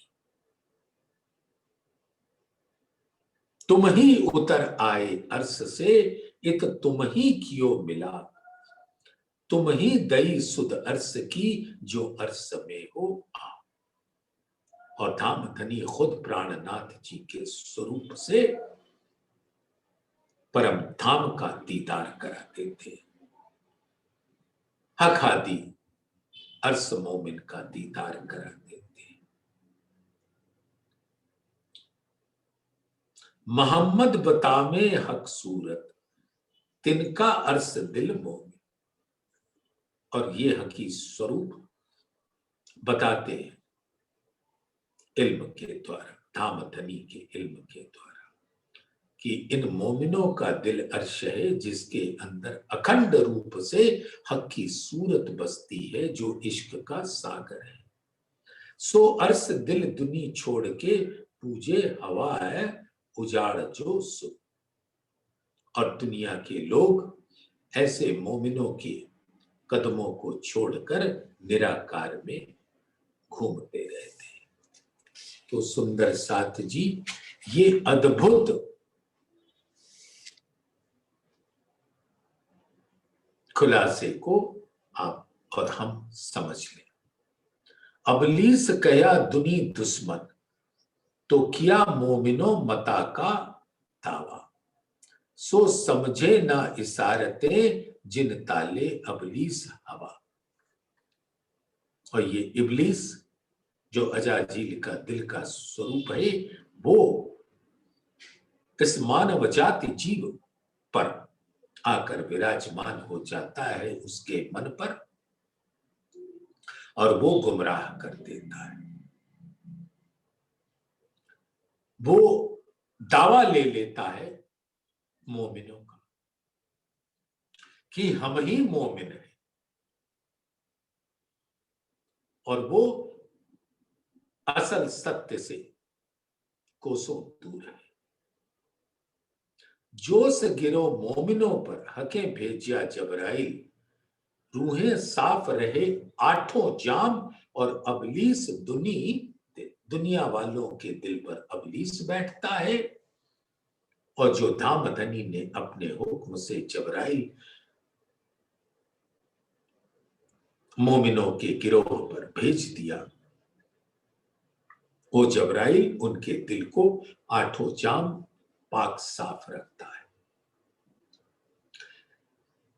Speaker 1: तुम ही उतर आए अर्श से एक तुम ही कियो मिला, तुम ही दई सुध अर्श की जो अर्श में हो आ। और धाम धनी खुद प्राणनाथ जी के स्वरूप से परम धाम का दीदार कराते थे। हक हादी अर्श मोमिन का दीदार कराते थे। मोहम्मद बतावे हक सूरत तिनका अर्श दिल मोमिन। और ये हकी स्वरूप बताते हैं इल्म के द्वारा, धाम धनी के इल्म के द्वारा, कि इन मोमिनों का दिल अर्श है जिसके अंदर अखंड रूप से हक की सूरत बसती है जो इश्क का सागर है। सो अर्श दिल दुनी छोड़ के पूजे हवा है उजाड़ जो सु। और दुनिया के लोग ऐसे मोमिनों के कदमों को छोड़कर निराकार में घूमते रहते हैं। तो सुंदर साथ जी ये अद्भुत खुलासे को आप और हम समझ लें। अबलीस कया दुनी दुश्मन, तो किया मोमिनो मता का दावा। सो समझे ना इशारते, जिन ताले अबलीस हवा। और ये इबलीस जो अजाजील का दिल का स्वरूप है, वो इस मानव जाति जीव पर आकर विराजमान हो जाता है, उसके मन पर, और वो गुमराह कर देता है। वो दावा ले लेता है मोमिनों का कि हम ही मोमिन हैं, और वो असल सत्य से कोसों दूर है। जोश गिरो मोमिनों पर, हके भेजिया जबराइल। रूहें साफ रहे आठों जाम, और अबलीस दुनिया वालों के दिल पर अबलीस बैठता है। और जो धामधनी ने अपने हुक्म से जबराइल मोमिनों के गिरोह पर भेज दिया, वो जबराइल उनके दिल को आठों जाम पाक साफ रखता है।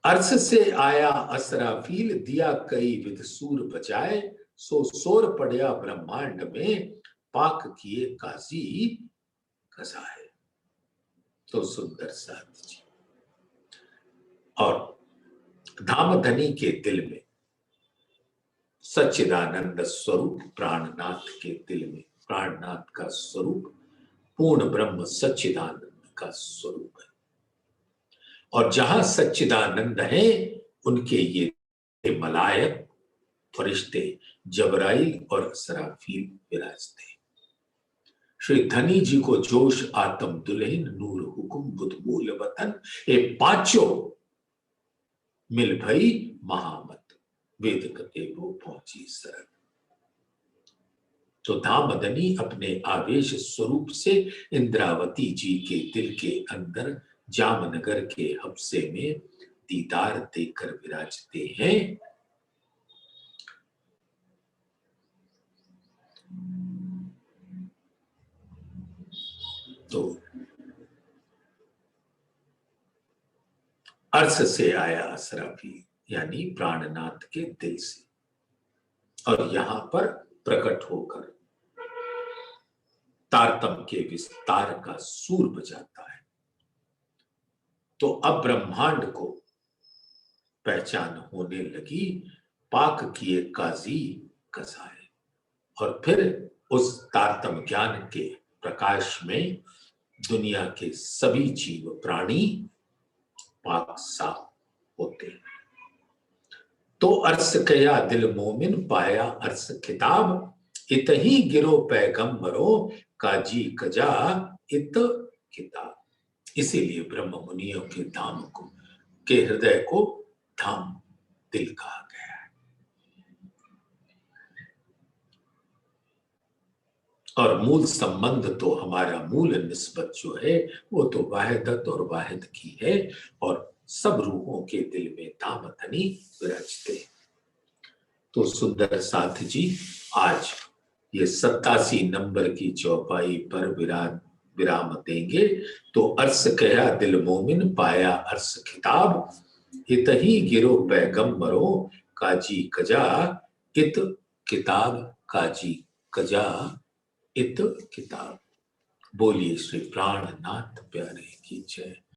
Speaker 1: अर्श से आया असराफील, दिया कई विध सूर बजाए। सो शोर पड़या ब्रह्मांड में, पाक किए काजी कसाए। तो सुंदर साथ जी। और धामधनी के दिल में सच्चिदानंद स्वरूप, प्राणनाथ के दिल में प्राणनाथ का स्वरूप पूर्ण ब्रह्म सच्चिदानंद का स्वरूप है। और जहां सच्चिदानंद है, उनके ये मलायक फरिश्ते जबराइल और असराफील विराजते। श्री धनी जी को जोश आत्म दुल्हन, नूर हुकुम बुध मूल वतन, ये पांचों मिल भई महामत। वेद कते वो पहुंची सरल। तो धामधनी अपने आवेश स्वरूप से इंद्रावती जी के दिल के अंदर जामनगर के हफ्से में दीदार देकर विराजते हैं। तो अर्श से आया असराफी, यानी प्राणनाथ के दिल से, और यहां पर प्रकट होकर तारतम के विस्तार का सूर बजाता है। तो अब ब्रह्मांड को पहचान होने लगी, पाक किए काजी कसाए। और फिर उस तारतम ज्ञान के प्रकाश में दुनिया के सभी जीव प्राणी पाक साफ होते हैं। तो अर्श कया दिल मोमिन, पाया अर्श खिताब। इत ही गिरो पैगंबरों, काजी कजा इत किताब। इसीलिए ब्रह्म मुनियों के धाम को, के हृदय को धाम दिल कहा गया है। और मूल संबंध तो हमारा मूल निस्बत जो है, वो तो वाहिदत और वाहिद की है, और सब रूहों के दिल में धामधनी विराजते। तो सुंदर साथ जी, आज ये 87 नंबर की चौपाई पर विराम देंगे। तो अर्श कया दिल मोमिन, पाया अर्श खिताब। इत ही गिरो पैगंबरों, काजी कजा इत किताब। काजी कजा इत किताब। बोलिए श्री प्राणनाथ प्यारे की जय।